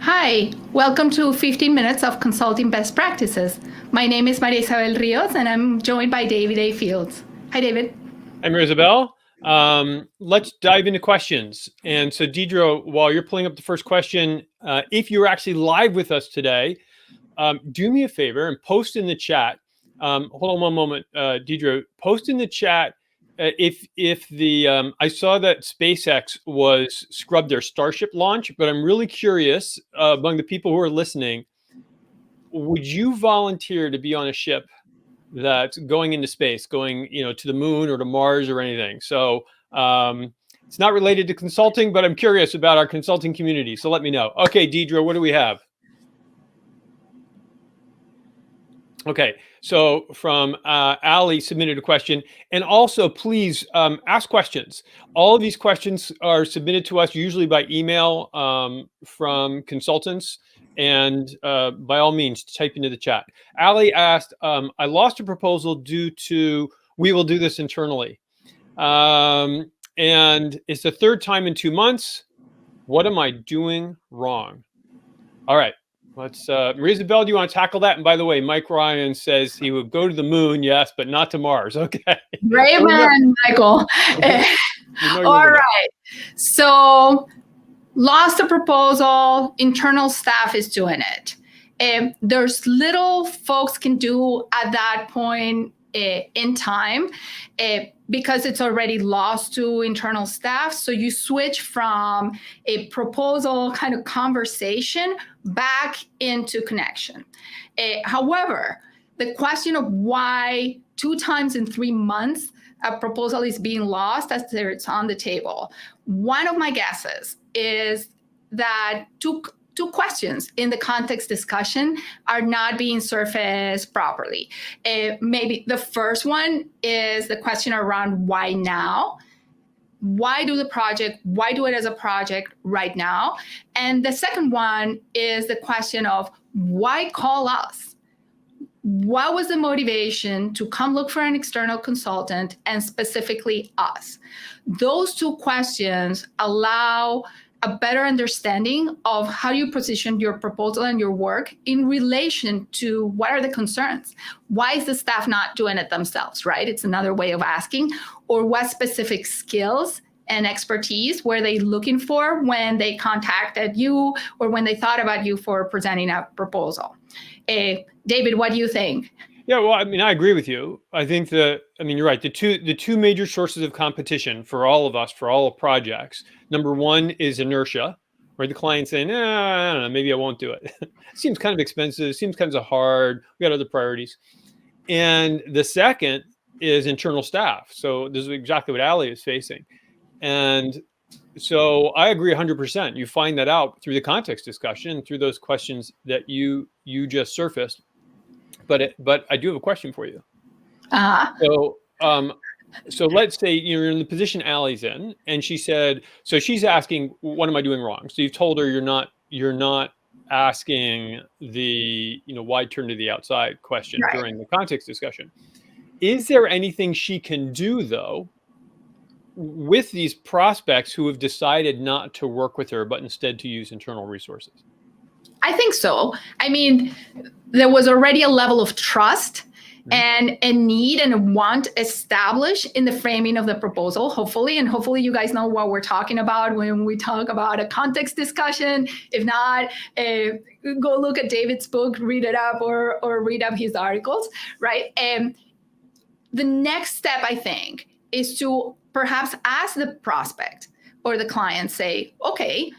Hi, welcome to 15 Minutes of Consulting Best Practices. My name is Maria Isabel Rios, and I'm joined by David A. Fields. Hi, David. I'm Isabel. Let's dive into questions. And so, Deidre, while you're pulling up the first question, if you're actually live with us today, do me a favor and post in the chat. Hold on one moment, Deidre. Post in the chat if the I saw that SpaceX was scrubbed their Starship launch, but I'm really curious among the people who are listening, would you volunteer to be on a ship that's going into space, going to the moon or to Mars or anything? So it's not related to consulting, but I'm curious about our consulting community. So let me know. Okay, Deidre, what do we have? Okay, so from Ali submitted a question, and also please ask questions. All of these questions are submitted to us usually by email from consultants, and by all means, type into the chat. Ali asked, I lost a proposal due to, we will do this internally. And it's the third time in 2 months. What am I doing wrong? All right. Let's, Maria Isabel, do you want to tackle that? And by the way, Mike Ryan says he would go to the moon, yes, but not to Mars. Okay. Great man, Michael. All right. So, lost a proposal, internal staff is doing it. There's little folks can do at that point in time because it's already lost to internal staff. So you switch from a proposal kind of conversation back into connection. However, the question of why 2 times in 3 months a proposal is being lost as it's on the table. One of my guesses is that two questions in the context discussion are not being surfaced properly. Maybe the first one is the question around why now? Why do it as a project right now? And the second one is the question of why call us? What was the motivation to come look for an external consultant and specifically us? Those 2 questions allow a better understanding of how you position your proposal and your work in relation to what are the concerns. Why is the staff not doing it themselves, right? It's another way of asking. Or what specific skills and expertise were they looking for when they contacted you or when they thought about you for presenting a proposal? David, what do you think? Yeah, well, I mean, I agree with you. I think you're right. The two major sources of competition for all of us, for all projects, number one is inertia, where the client's saying, I don't know, maybe I won't do it. It seems kind of expensive, seems kind of hard. We got other priorities. And the second is internal staff. So this is exactly what Ali is facing. And so I agree 100%. You find that out through the context discussion, through those questions that you just surfaced. But I do have a question for you. So let's say you're in the position Ali's in, and she said, so she's asking, what am I doing wrong? So you've told her you're not asking the why turn to the outside question right during the context discussion. Is there anything she can do though with these prospects who have decided not to work with her, but instead to use internal resources? I think so. I mean, there was already a level of trust and a need and a want established in the framing of the proposal, hopefully. And hopefully you guys know what we're talking about when we talk about a context discussion. If not, go look at David's book, read it up, or read up his articles, right? And the next step, I think, is to perhaps ask the prospect or the client, say, okay,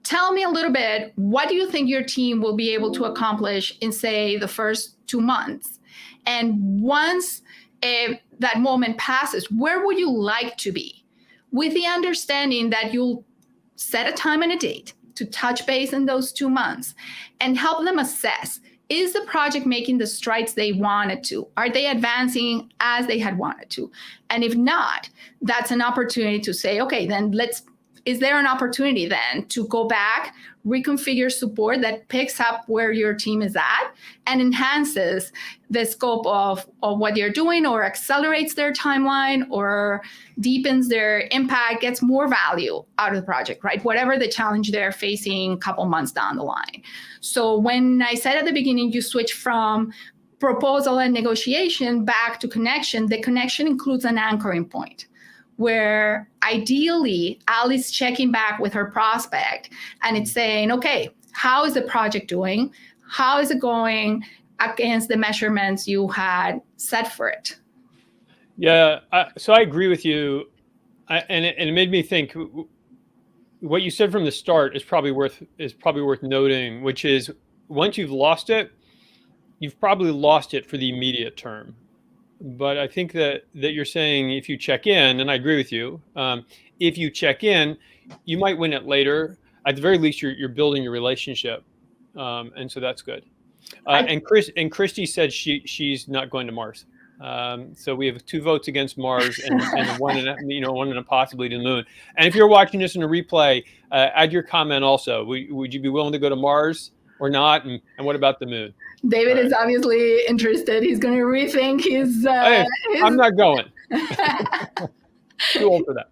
tell me a little bit, what do you think your team will be able to accomplish in, say, the first 2 months? And once that moment passes, where would you like to be? With the understanding that you'll set a time and a date to touch base in those 2 months and help them assess, is the project making the strides they wanted to? Are they advancing as they had wanted to? And if not, that's an opportunity to say, okay, then let's is there an opportunity then to go back, reconfigure support that picks up where your team is at and enhances the scope of what you're doing, or accelerates their timeline, or deepens their impact, gets more value out of the project, right? Whatever the challenge they're facing a couple months down the line. So when I said at the beginning, you switch from proposal and negotiation back to connection, the connection includes an anchoring point where ideally Ali's checking back with her prospect and it's saying, okay, how is the project doing? How is it going against the measurements you had set for it? Yeah, so I agree with you. And it made me think what you said from the start is probably worth noting, which is once you've lost it, you've probably lost it for the immediate term. But I think that you're saying if you check in, and I agree with you, if you check in, you might win it later. At the very least, you're building your relationship, and so that's good. And Christy said she's not going to Mars. So we have 2 votes against Mars and one and a possibly to the moon. And if you're watching this in a replay, add your comment also. Would you be willing to go to Mars or not? And what about the moon? David is obviously interested. He's going to rethink his. I'm not going. Too old for that.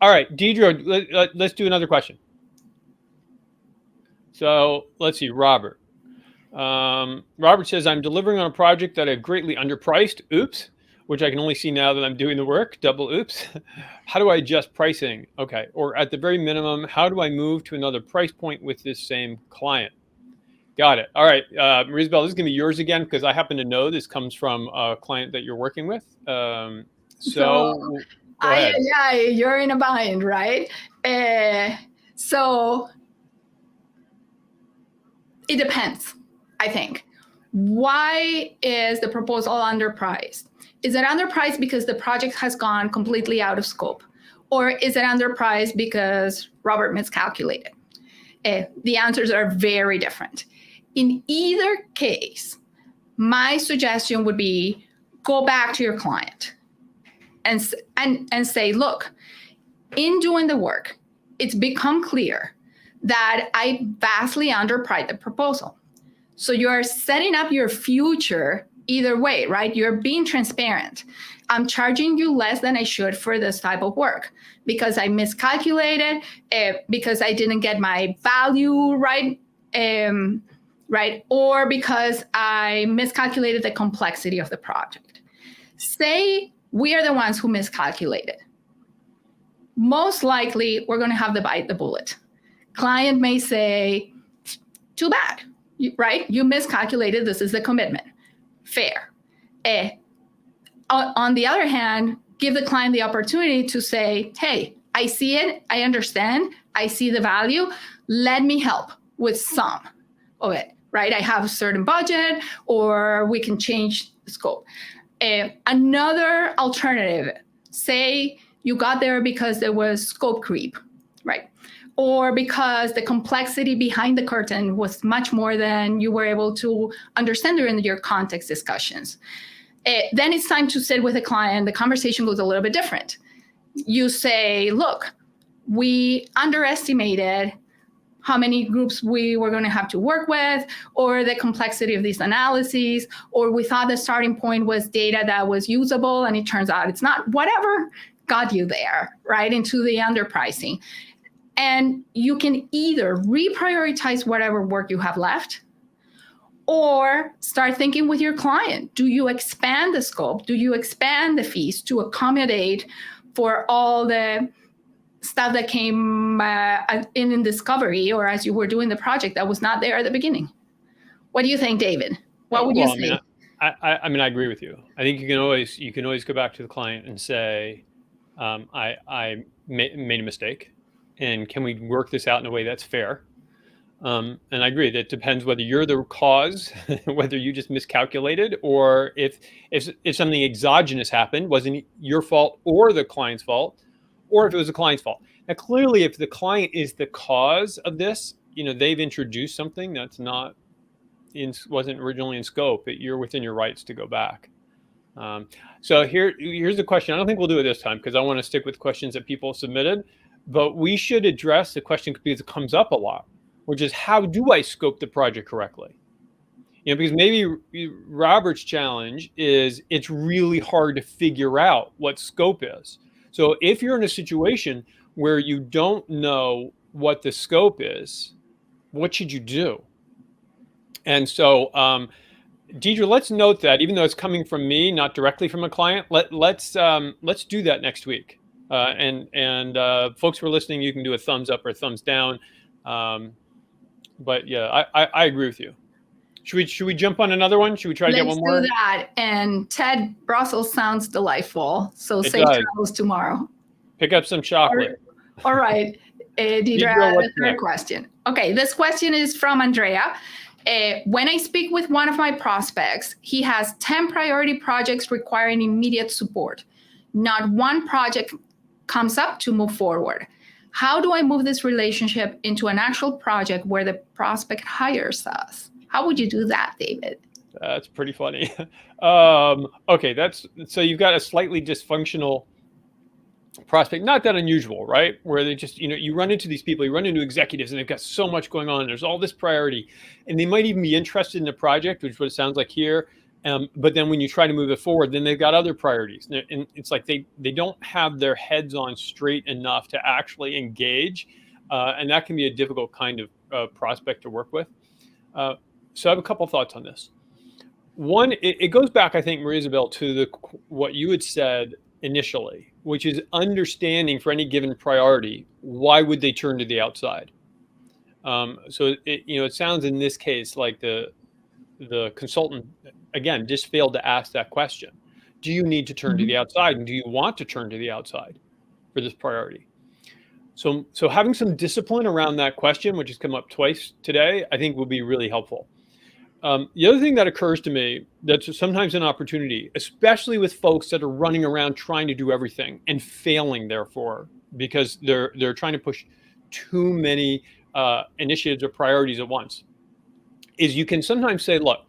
All right, Deidre, let's do another question. So let's see, Robert. Robert says, I'm delivering on a project that I've greatly underpriced. Oops. Which I can only see now that I'm doing the work. Double oops. How do I adjust pricing? Okay. Or at the very minimum, how do I move to another price point with this same client? Got it. All right. Marisabel, this is going to be yours again because I happen to know this comes from a client that you're working with. Go ahead. Yeah, you're in a bind, right? So it depends, I think. Why is the proposal underpriced? Is it underpriced because the project has gone completely out of scope? Or is it underpriced because Robert miscalculated? The answers are very different. In either case, my suggestion would be go back to your client and say, look, in doing the work, it's become clear that I vastly underpriced the proposal. So you're setting up your future either way, right? You're being transparent. I'm charging you less than I should for this type of work because I miscalculated, because I didn't get my value right, right? Or because I miscalculated the complexity of the project. Say we are the ones who miscalculated. Most likely, we're going to have to bite the bullet. Client may say, too bad, right? You miscalculated. This is the commitment. Fair. On the other hand, give the client the opportunity to say, hey, I see it. I understand. I see the value. Let me help with some of it, right? I have a certain budget, or we can change the scope. Another alternative, say you got there because there was scope creep, right? Or because the complexity behind the curtain was much more than you were able to understand during your context discussions. Then it's time to sit with the client. The conversation goes a little bit different. You say, look, we underestimated how many groups we were going to have to work with, or the complexity of these analyses, or we thought the starting point was data that was usable, and it turns out it's not. Whatever got you there, right, into the underpricing. And you can either reprioritize whatever work you have left, or start thinking with your client. Do you expand the scope? Do you expand the fees to accommodate for all the stuff that came in discovery, or as you were doing the project that was not there at the beginning? What do you think, David? What would you say? I mean, I agree with you. I think you can always go back to the client and say, I made a mistake. And can we work this out in a way that's fair? And I agree that it depends whether you're the cause, whether you just miscalculated, or if something exogenous happened, wasn't your fault or the client's fault, or if it was the client's fault. Now, clearly, if the client is the cause of this, they've introduced something that's wasn't originally in scope. You're within your rights to go back. So here's the question. I don't think we'll do it this time because I want to stick with questions that people submitted. but we should address the question because it comes up a lot, which is how do I scope the project correctly? Because maybe Robert's challenge is it's really hard to figure out what scope is. So if you're in a situation where you don't know what the scope is, what should you do? And so, Deidre, let's note that even though it's coming from me, not directly from a client, let's do that next week. And folks who are listening, you can do a thumbs up or a thumbs down. But yeah, I agree with you. Should we jump on another one? Should we try to get one more? Let's do that. And Ted, Brussels sounds delightful. So safe travels tomorrow. Pick up some chocolate. All right. Deidre, the third question. Okay, this question is from Andrea. When I speak with one of my prospects, he has 10 priority projects requiring immediate support. Not one project comes up to move forward. How do I move this relationship into an actual project where the prospect hires us? How would you do that, David? That's pretty funny. Okay, so you've got a slightly dysfunctional prospect, not that unusual, right? Where they just, you run into these people, you run into executives and they've got so much going on. There's all this priority and they might even be interested in the project, which is what it sounds like here. But then when you try to move it forward, then they've got other priorities. And it's like they don't have their heads on straight enough to actually engage. And that can be a difficult kind of prospect to work with. So I have a couple thoughts on this. One, it goes back, I think, Maria Isabel, to what you had said initially, which is understanding for any given priority, why would they turn to the outside? So it sounds in this case like the consultant, again, just failed to ask that question. Do you need to turn to the outside, and do you want to turn to the outside for this priority? So having some discipline around that question, which has come up twice today, I think will be really helpful. The other thing that occurs to me that's sometimes an opportunity, especially with folks that are running around trying to do everything and failing, therefore, because they're trying to push too many initiatives or priorities at once, is you can sometimes say, look,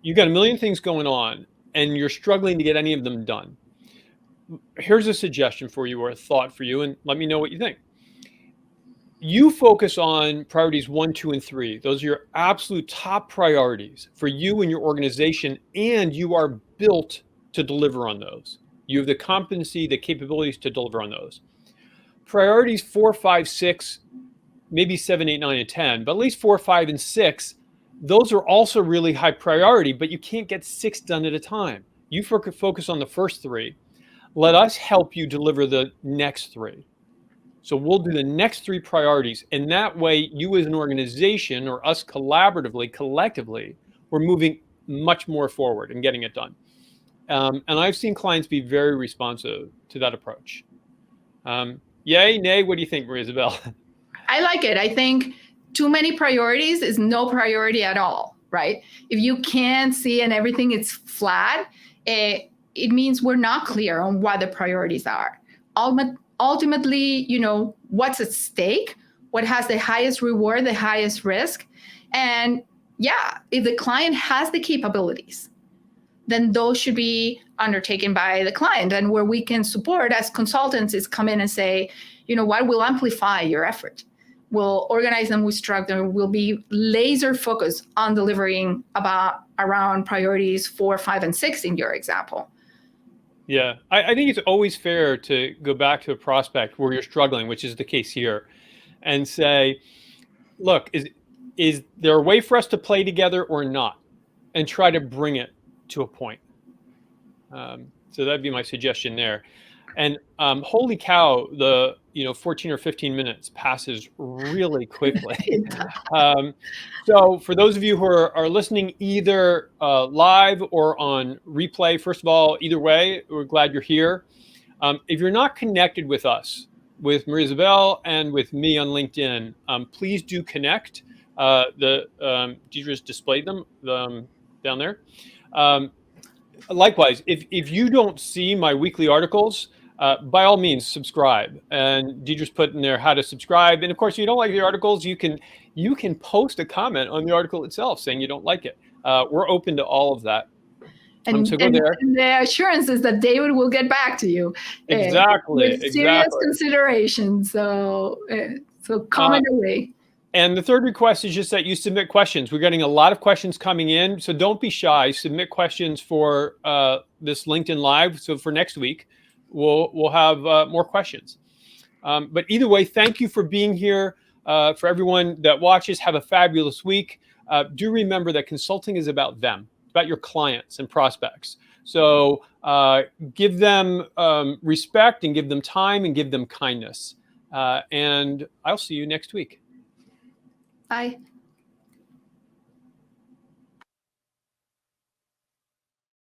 you've got a million things going on and you're struggling to get any of them done. Here's a suggestion for you or a thought for you, and let me know what you think. You focus on priorities 1, 2, and 3. Those are your absolute top priorities for you and your organization, and you are built to deliver on those. You have the competency, the capabilities to deliver on those. Priorities 4, 5, 6, maybe 7, 8, 9, and 10, but at least 4, 5, and 6, those are also really high priority, but you can't get 6 done at a time. You focus on the first 3. Let us help you deliver the next 3. So we'll do the next 3 priorities. And that way, you as an organization or us collaboratively, collectively, we're moving much more forward and getting it done. And I've seen clients be very responsive to that approach. Yay, nay, what do you think, Maria Isabel? I like it. I think too many priorities is no priority at all, right? If you can't see and everything is flat, it means we're not clear on what the priorities are. Ultimately, what's at stake, what has the highest reward, the highest risk. And yeah, if the client has the capabilities, then those should be undertaken by the client. And where we can support as consultants is come in and say, we'll amplify your effort. We'll organize them with structure. We'll be laser focused on delivering around priorities 4, 5, and 6 in your example. Yeah, I think it's always fair to go back to a prospect where you're struggling, which is the case here, and say, look, is there a way for us to play together or not? And try to bring it to a point. So that'd be my suggestion there. And holy cow, the 14 or 15 minutes passes really quickly. So for those of you who are listening either live or on replay, first of all, either way, we're glad you're here. If you're not connected with us, with Maria Isabel and with me on LinkedIn, please do connect. Deidre's displayed them down there. Likewise, if you don't see my weekly articles, by all means, subscribe. And Deidre's put in there how to subscribe. And of course, if you don't like the articles, you can post a comment on the article itself saying you don't like it. We're open to all of that. And, so go there. And the assurance is that David will get back to you. Exactly. With serious consideration. So, so comment away. And the third request is just that you submit questions. We're getting a lot of questions coming in, so don't be shy. Submit questions for this LinkedIn Live. So for next week, we'll have more questions. But either way, thank you for being here. For everyone that watches, have a fabulous week. Do remember that consulting is about them. About your clients and prospects. So give them respect and give them time and give them kindness. And I'll see you next week. Bye.